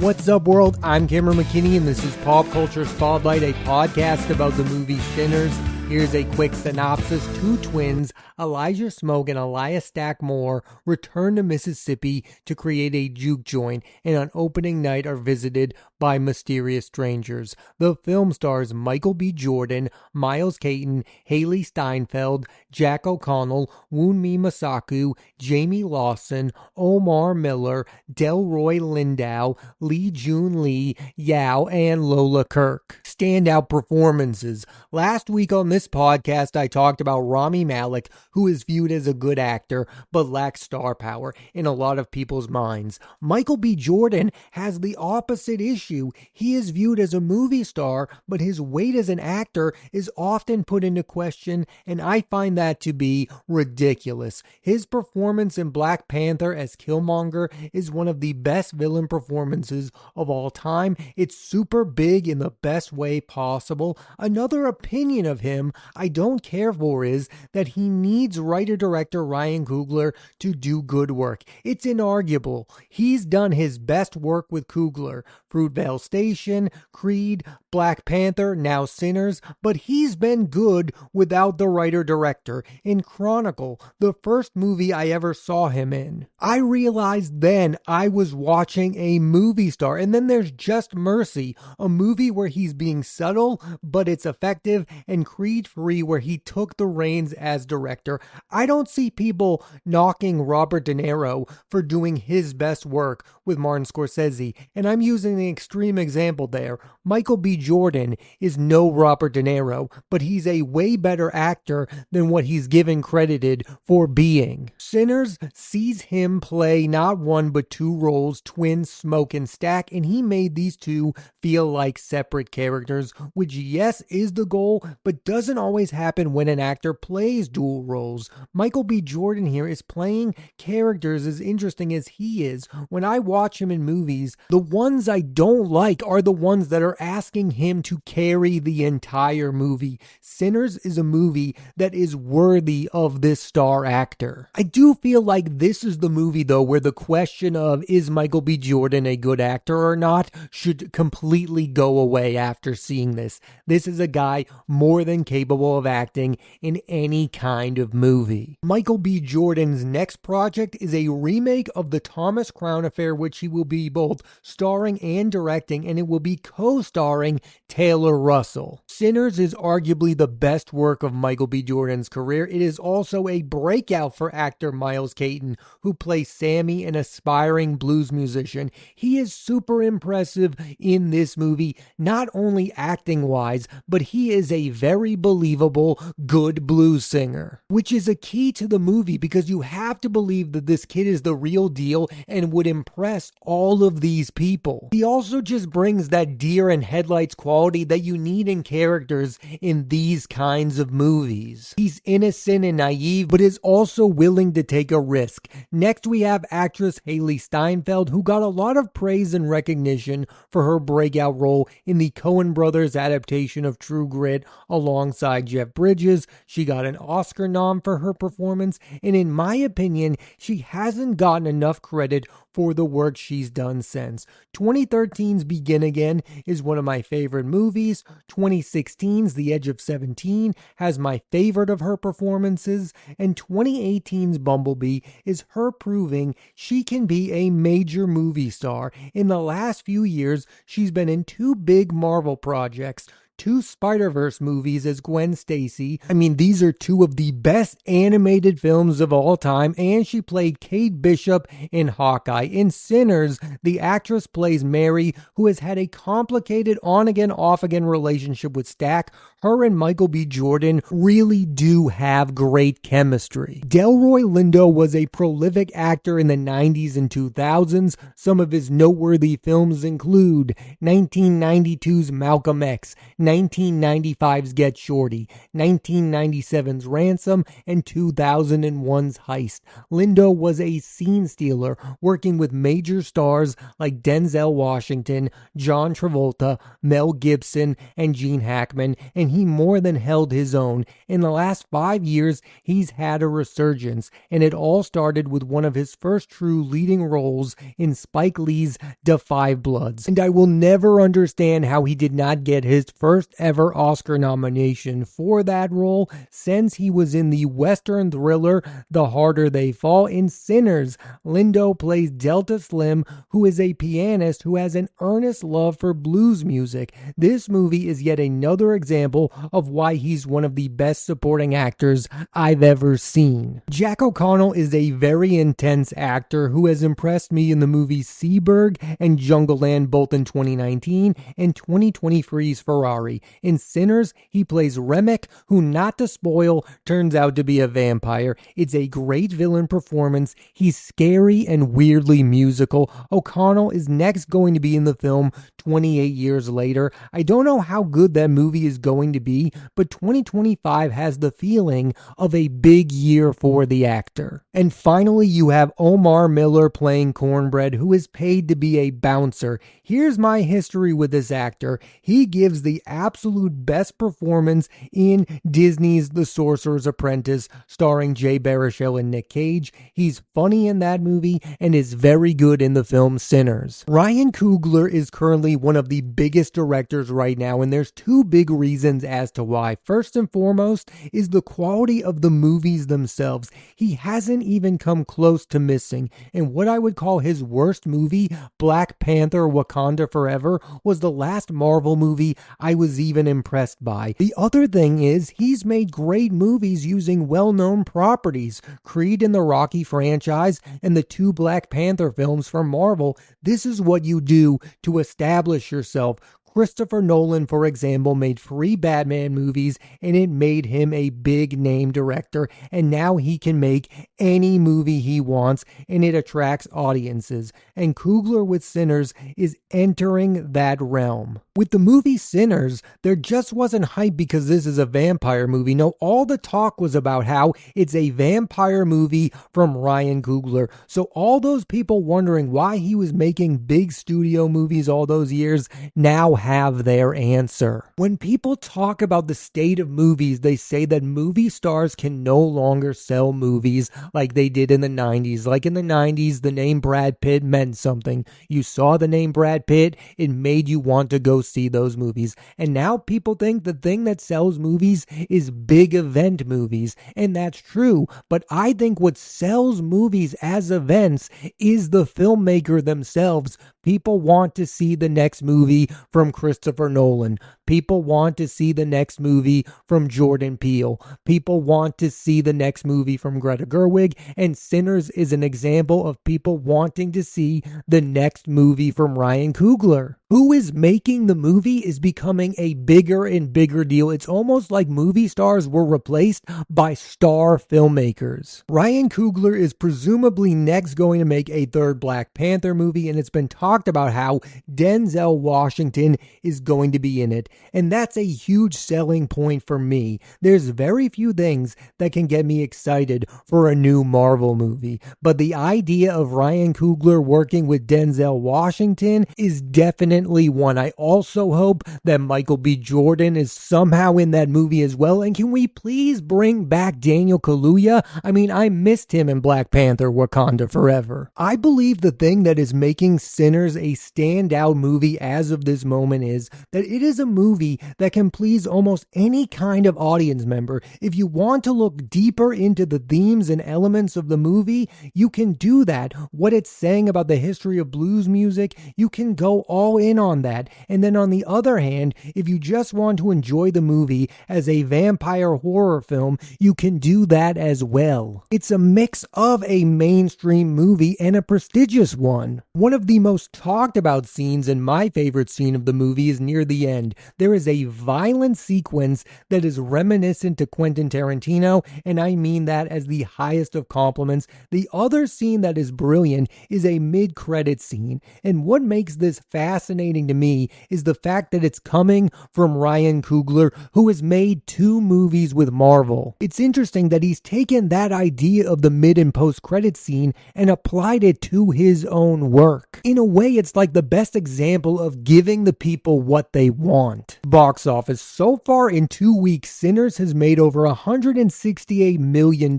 What's up, world? I'm Cameron McKinney, and this is Pop Culture Spotlight, a podcast about the movie Sinners. Here's a quick synopsis. Two twins, Elijah Smoke and Elias Stackmore, return to Mississippi to create a juke joint, and on opening night are visited by mysterious strangers. The film stars Micheal B. Jordan, Miles Caton, Haley Steinfeld, Jack O'Connell, Wunmi Masaku, Jamie Lawson, Omar Miller, Delroy Lindow, Lee Jun Lee, Yao, and Lola Kirk. Standout performances. Last week on this podcast, I talked about Rami Malek, who is viewed as a good actor, but lacks star power in a lot of people's minds. Micheal B. Jordan has the opposite issue. He is viewed as a movie star, but his weight as an actor is often put into question, and I find that to be ridiculous. His performance in Black Panther as Killmonger is one of the best villain performances of all time. It's super big in the best way possible. Another opinion of him I don't care for is that he needs writer-director Ryan Coogler to do good work. It's inarguable. He's done his best work with Coogler. Fruitvale Station, Creed, Black Panther, now Sinners, but he's been good without the writer-director. In Chronicle, the first movie I ever saw him in, I realized then I was watching a movie star. And then there's Just Mercy, a movie where he's being subtle, but it's effective, and Creed 3, where he took the reins as director. I don't see people knocking Robert De Niro for doing his best work with Martin Scorsese, and I'm using an extreme example there. Micheal B. Jordan is no Robert De Niro, but he's a way better actor than what he's given credited for being. Sinners sees him play not one but two roles, twins Smoke and Stack, and he made these two feel like separate characters, which yes is the goal, but doesn't always happen when an actor plays dual roles. Micheal B. Jordan here is playing characters as interesting as he is. When I watch him in movies, the ones I don't like are the ones that are asking him to carry the entire movie. Sinners is a movie that is worthy of this star actor. I do feel like this is the movie, though, where the question of is Micheal B. Jordan a good actor or not should completely go away after seeing this. This is a guy more than capable of acting in any kind of movie. Micheal B. Jordan's next project is a remake of the Thomas Crown Affair, which he will be both starring and directing, and it will be co-starring Taylor Russell. Sinners is arguably the best work of Micheal B. Jordan's career. It is also a breakout for actor Miles Caton, who plays Sammy, an aspiring blues musician. He is super impressive in this movie, not only acting-wise, but he is a very believable, good blues singer, which is a key to the movie because you have to believe that this kid is the real deal and would impress all of these people. He also just brings that deer and headlights quality that you need in characters in these kinds of movies. He's innocent and naive, but is also willing to take a risk. Next, we have actress Haley Steinfeld, who got a lot of praise and recognition for her breakout role in the Coen Brothers adaptation of True Grit alongside Jeff Bridges. She got an Oscar nom for her performance, and in my opinion, she hasn't gotten enough credit for the work she's done since. 2013's Begin Again is one of my favorite movies. 2016's The Edge of 17 has my favorite of her performances, and 2018's Bumblebee is her proving she can be a major movie star. In the last few years, she's been in two big Marvel projects, two Spider-Verse movies as Gwen Stacy. I mean, these are two of the best animated films of all time, and she played Kate Bishop in Hawkeye. In Sinners, the actress plays Mary, who has had a complicated on-again, off-again relationship with Stack. Her and Micheal B. Jordan really do have great chemistry. Delroy Lindo was a prolific actor in the 90s and 2000s. Some of his noteworthy films include 1992's Malcolm X, 1995's Get Shorty, 1997's Ransom, and 2001's Heist. Lindo was a scene stealer, working with major stars like Denzel Washington, John Travolta, Mel Gibson, and Gene Hackman, and he more than held his own. In the last 5 years, he's had a resurgence, and it all started with one of his first true leading roles in Spike Lee's Da 5 Bloods. And I will never understand how he did not get his first ever Oscar nomination for that role, since he was in the Western thriller The Harder They Fall. In Sinners, Lindo plays Delta Slim, who is a pianist who has an earnest love for blues music. This movie is yet another example of why he's one of the best supporting actors I've ever seen. Jack O'Connell is a very intense actor who has impressed me in the movies Seaberg and Jungleland, both in 2019 and 2023's Ferrari. In Sinners, he plays Remick, who, not to spoil, turns out to be a vampire. It's a great villain performance. He's scary and weirdly musical. O'Connell is next going to be in the film 28 years later. I don't know how good that movie is going to be, but 2025 has the feeling of a big year for the actor. And finally, you have Omar Miller playing Cornbread, who is paid to be a bouncer. Here's my history with this actor. He gives the absolute best performance in Disney's The Sorcerer's Apprentice, starring Jay Baruchel and Nick Cage. He's funny in that movie and is very good in the film Sinners. Ryan Coogler is currently one of the biggest directors right now, and there's two big reasons as to why. First and foremost is the quality of the movies themselves. He hasn't even come close to missing, and what I would call his worst movie, Black Panther: Wakanda Forever, was the last Marvel movie I was even impressed by. The other thing is, he's made great movies using well-known properties. Creed in the Rocky franchise and the two Black Panther films from Marvel. This is what you do to establish yourself. Christopher Nolan, for example, made 3 Batman movies, and it made him a big name director, and now he can make any movie he wants, and it attracts audiences. And Coogler with Sinners is entering that realm. With the movie Sinners, there just wasn't hype because this is a vampire movie. No, all the talk was about how it's a vampire movie from Ryan Coogler. So all those people wondering why he was making big studio movies all those years now have their answer. When people talk about the state of movies, they say that movie stars can no longer sell movies like they did in the 90s. Like in the 90s, the name Brad Pitt meant something. You saw the name Brad Pitt, it made you want to go see those movies. And now people think the thing that sells movies is big event movies. And that's true. But I think what sells movies as events is the filmmaker themselves. People want to see the next movie from Christopher Nolan. People want to see the next movie from Jordan Peele. People want to see the next movie from Greta Gerwig. And Sinners is an example of people wanting to see the next movie from Ryan Coogler. Who is making the movie is becoming a bigger and bigger deal. It's almost like movie stars were replaced by star filmmakers. Ryan Coogler is presumably next going to make a third Black Panther movie, and it's been talked about how Denzel Washington is going to be in it. And that's a huge selling point for me. There's very few things that can get me excited for a new Marvel movie, but the idea of Ryan Coogler working with Denzel Washington is definitely one. I also hope that Micheal B. Jordan is somehow in that movie as well. And can we please bring back Daniel Kaluuya? I mean, I missed him in Black Panther: Wakanda Forever. I believe the thing that is making Sinners a standout movie as of this moment is that it is a movie that can please almost any kind of audience member. If you want to look deeper into the themes and elements of the movie, you can do that. What it's saying about the history of blues music, you can go all in on that. And then on the other hand, if you just want to enjoy the movie as a vampire horror film, you can do that as well. It's a mix of a mainstream movie and a prestigious one. One of the most talked about scenes, and my favorite scene of the movie, is near the end. There is a violent sequence that is reminiscent to Quentin Tarantino, and I mean that as the highest of compliments. The other scene that is brilliant is a mid-credit scene, and what makes this fascinating fascinating to me is the fact that it's coming from Ryan Coogler, who has made 2 movies with Marvel. It's interesting that he's taken that idea of the mid and post-credit scene and applied it to his own work. In a way, it's like the best example of giving the people what they want. Box office. So far in 2 weeks, Sinners has made over $168 million.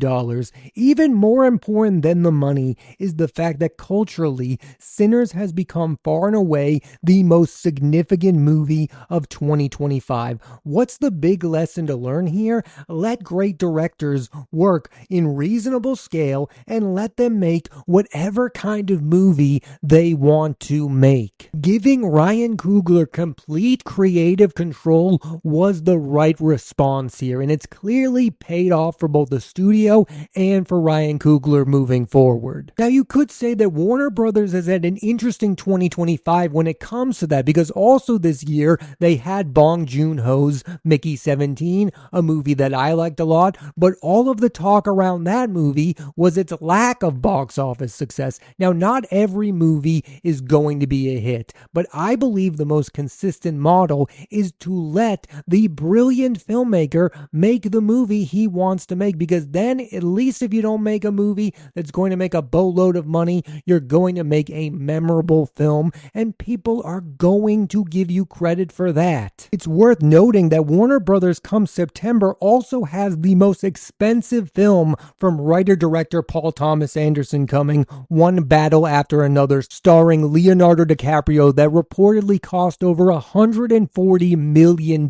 Even more important than the money is the fact that culturally, Sinners has become far and away the most significant movie of 2025. What's the big lesson to learn here? Let great directors work in reasonable scale and let them make whatever kind of movie they want to make. Giving Ryan Coogler complete creative control was the right response here, and it's clearly paid off for both the studio and for Ryan Coogler moving forward. Now, you could say that Warner Brothers has had an interesting 2025 when it comes to that, because also this year they had Bong Joon-ho's Mickey 17, a movie that I liked a lot, but all of the talk around that movie was its lack of box office success. Now, not every movie is going to be a hit, but I believe the most consistent model is to let the brilliant filmmaker make the movie he wants to make, because then at least if you don't make a movie that's going to make a boatload of money, you're going to make a memorable film, and people are going to give you credit for that. It's worth noting that Warner Brothers come September also has the most expensive film from writer-director Paul Thomas Anderson coming, One Battle After Another, starring Leonardo DiCaprio, that reportedly cost over $140 million.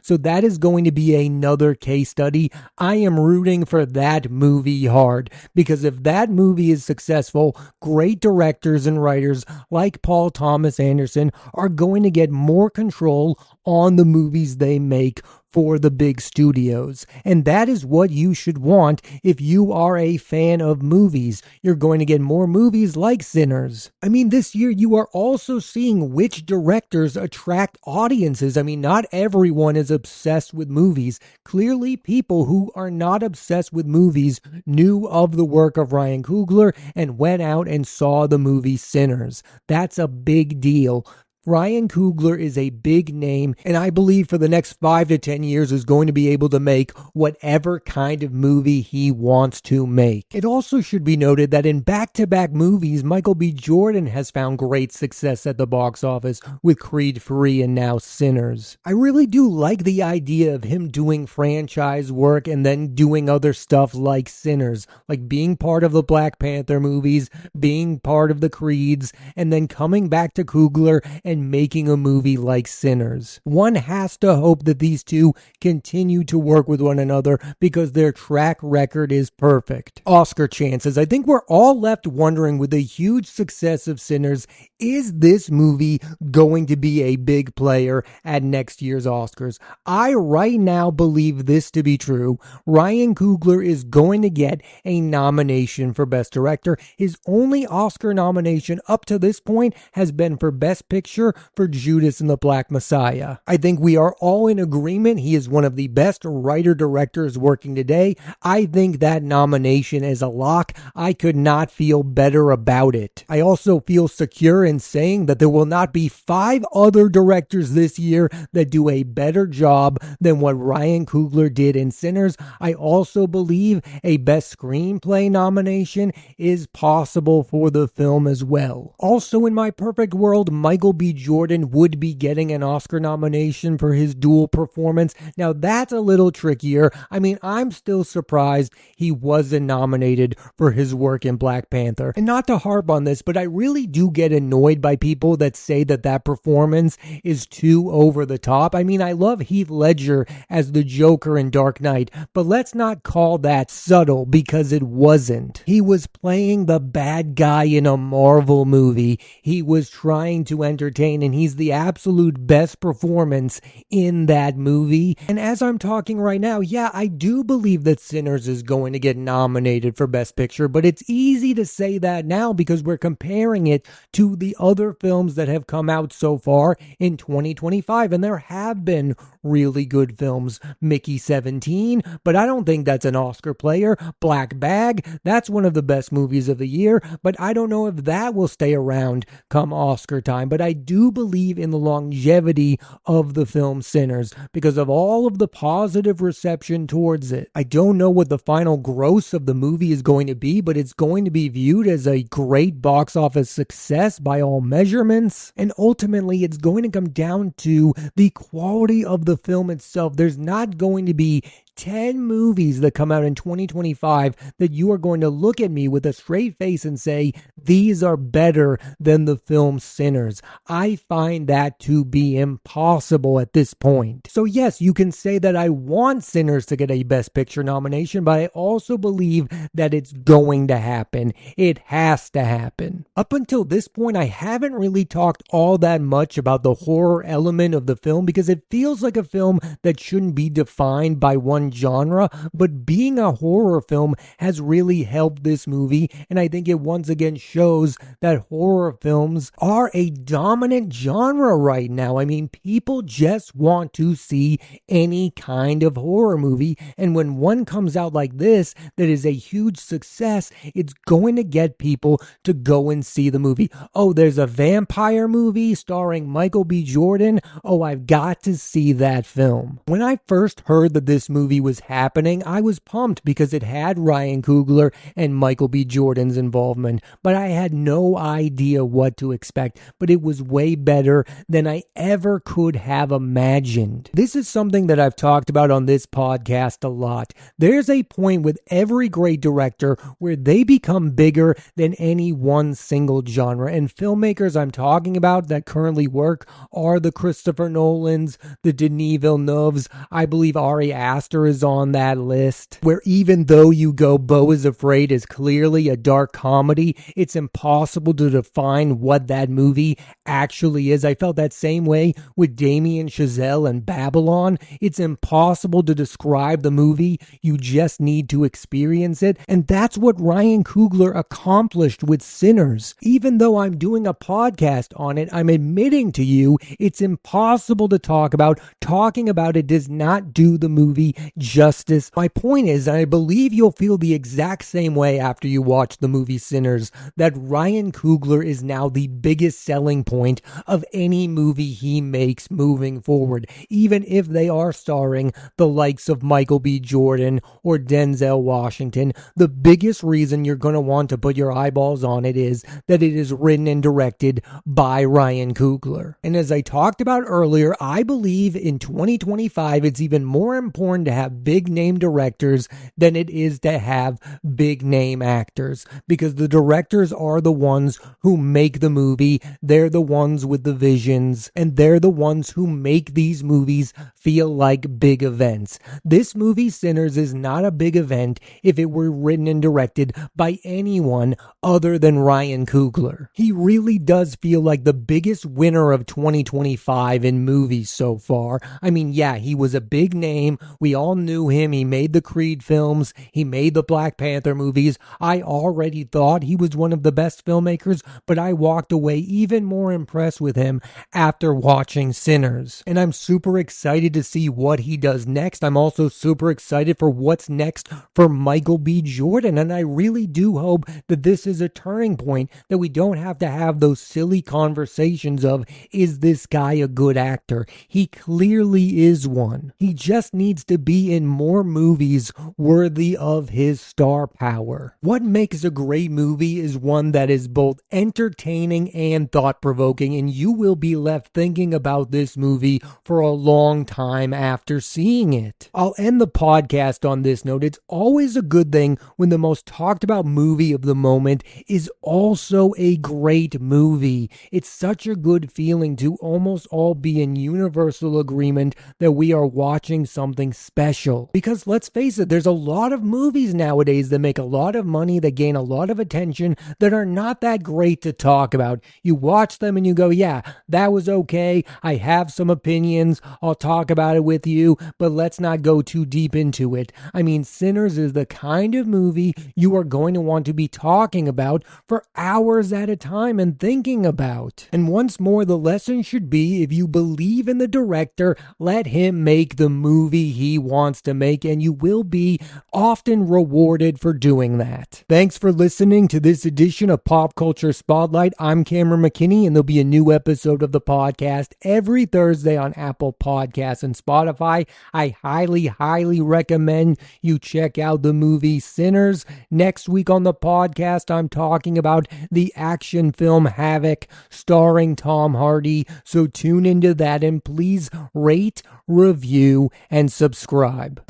So that is going to be another case study. I am rooting for that movie hard, because if that movie is successful, great directors and writers like Paul Thomas Anderson are going to get more control on the movies they make for the big studios. And that is what you should want if you are a fan of movies. You're going to get more movies like Sinners. I mean, this year you are also seeing which directors attract audiences. I mean, not everyone is obsessed with movies. Clearly, people who are not obsessed with movies knew of the work of Ryan Coogler and went out and saw the movie Sinners. That's a big deal. Ryan Coogler is a big name, and I believe for the next 5 to 10 years is going to be able to make whatever kind of movie he wants to make. It also should be noted that in back-to-back movies, Micheal B. Jordan has found great success at the box office with Creed 3 and now Sinners. I really do like the idea of him doing franchise work and then doing other stuff like Sinners, like being part of the Black Panther movies, being part of the Creeds, and then coming back to Coogler and making a movie like Sinners. One has to hope that these two continue to work with one another because their track record is perfect. Oscar chances. I think we're all left wondering, with the huge success of Sinners, is this movie going to be a big player at next year's Oscars? I right now believe this to be true. Ryan Coogler is going to get a nomination for Best Director. His only Oscar nomination up to this point has been for Best Picture for Judas and the Black Messiah. I think we are all in agreement he is one of the best writer-directors working today. I think that nomination is a lock. I could not feel better about it. I also feel secure in saying that there will not be 5 other directors this year that do a better job than what Ryan Coogler did in Sinners. I also believe a Best Screenplay nomination is possible for the film as well. Also, in my perfect world, Micheal B. Jordan would be getting an Oscar nomination for his dual performance. Now, that's a little trickier. I mean, I'm still surprised he wasn't nominated for his work in Black Panther. And not to harp on this, but I really do get annoyed by people that say that that performance is too over the top. I mean, I love Heath Ledger as the Joker in Dark Knight, but let's not call that subtle, because it wasn't. He was playing the bad guy in a Marvel movie. He was trying to entertain, and he's the absolute best performance in that movie. And as I'm talking right now, yeah, I do believe that Sinners is going to get nominated for Best Picture, but it's easy to say that now because we're comparing it to the other films that have come out so far in 2025, and there have been really good films. Mickey 17, but I don't think that's an Oscar player. Black Bag, that's one of the best movies of the year, but I don't know if that will stay around come Oscar time. But I do do believe in the longevity of the film Sinners because of all of the positive reception towards it. I don't know what the final gross of the movie is going to be, but it's going to be viewed as a great box office success by all measurements. And ultimately, it's going to come down to the quality of the film itself. There's not going to be 10 movies that come out in 2025 that you are going to look at me with a straight face and say, these are better than the film Sinners. I find that to be impossible at this point. So yes, you can say that I want Sinners to get a Best Picture nomination, but I also believe that it's going to happen. It has to happen. Up until this point, I haven't really talked all that much about the horror element of the film because it feels like a film that shouldn't be defined by one genre, but being a horror film has really helped this movie, and I think it once again shows that horror films are a dominant genre right now. I mean, people just want to see any kind of horror movie, and when one comes out like this that is a huge success, it's going to get people to go and see the movie. Oh, there's a vampire movie starring Micheal B. Jordan. Oh, I've got to see that film. When I first heard that this movie was happening, I was pumped because it had Ryan Coogler and Micheal B. Jordan's involvement, but I had no idea what to expect, but it was way better than I ever could have imagined. This is something that I've talked about on this podcast a lot. There's a point with every great director where they become bigger than any one single genre, and filmmakers I'm talking about that currently work are the Christopher Nolans, the Denis Villeneuves. I believe Ari Aster is on that list, where even though you go Beau is Afraid is clearly a dark comedy, it's impossible to define what that movie actually is. I felt that same way with Damien Chazelle and Babylon. It's impossible to describe the movie. You just need to experience it. And that's what Ryan Coogler accomplished with Sinners. Even though I'm doing a podcast on it, I'm admitting to you it's impossible to talk about. Talking about it does not do the movie justice. My point is, and I believe you'll feel the exact same way after you watch the movie Sinners, that Ryan Coogler is now the biggest selling point of any movie he makes moving forward, even if they are starring the likes of Micheal B. Jordan or Denzel Washington. The biggest reason you're going to want to put your eyeballs on it is that it is written and directed by Ryan Coogler. And as I talked about earlier, I believe in 2025 it's even more important to have big name directors than it is to have big name actors, because the directors are the ones who make the movie. They're the ones with the visions, and they're the ones who make these movies feel like big events. This movie Sinners is not a big event if it were written and directed by anyone other than Ryan Coogler. He really does feel like the biggest winner of 2025 in movies so far. I mean, yeah, he was a big name. We all knew him. He made the Creed films. He made the Black Panther movies. I already thought he was one of the best filmmakers, but I walked away even more impressed with him after watching Sinners. And I'm super excited to see what he does next. I'm also super excited for what's next for Micheal B. Jordan, and I really do hope that this is a turning point, that we don't have to have those silly conversations of, is this guy a good actor? He clearly is one. He just needs to be in more movies worthy of his star power. What makes a great movie is one that is both entertaining and thought-provoking, and you will be left thinking about this movie for a long time after seeing it. I'll end the podcast on this note. It's always a good thing when the most talked about movie of the moment is also a great movie. It's such a good feeling to almost all be in universal agreement that we are watching something special. Because let's face it, there's a lot of movies nowadays that make a lot of money, that gain a lot of attention, that are not that great to talk about. You watch them and you go, yeah, that was okay. I have some opinions. I'll talk about it with you, but let's not go too deep into it. I mean, Sinners is the kind of movie you are going to want to be talking about for hours at a time and thinking about. And once more, the lesson should be, if you believe in the director, let him make the movie he wants wants to make, and you will be often rewarded for doing that. Thanks for listening to this edition of Pop Culture Spotlight. I'm Cameron McKinney, and there'll be a new episode of the podcast every Thursday on Apple Podcasts and Spotify. I highly recommend you check out the movie Sinners. Next week on the podcast, I'm talking about the action film Havoc starring Tom Hardy. So tune into that and please rate, review, and subscribe.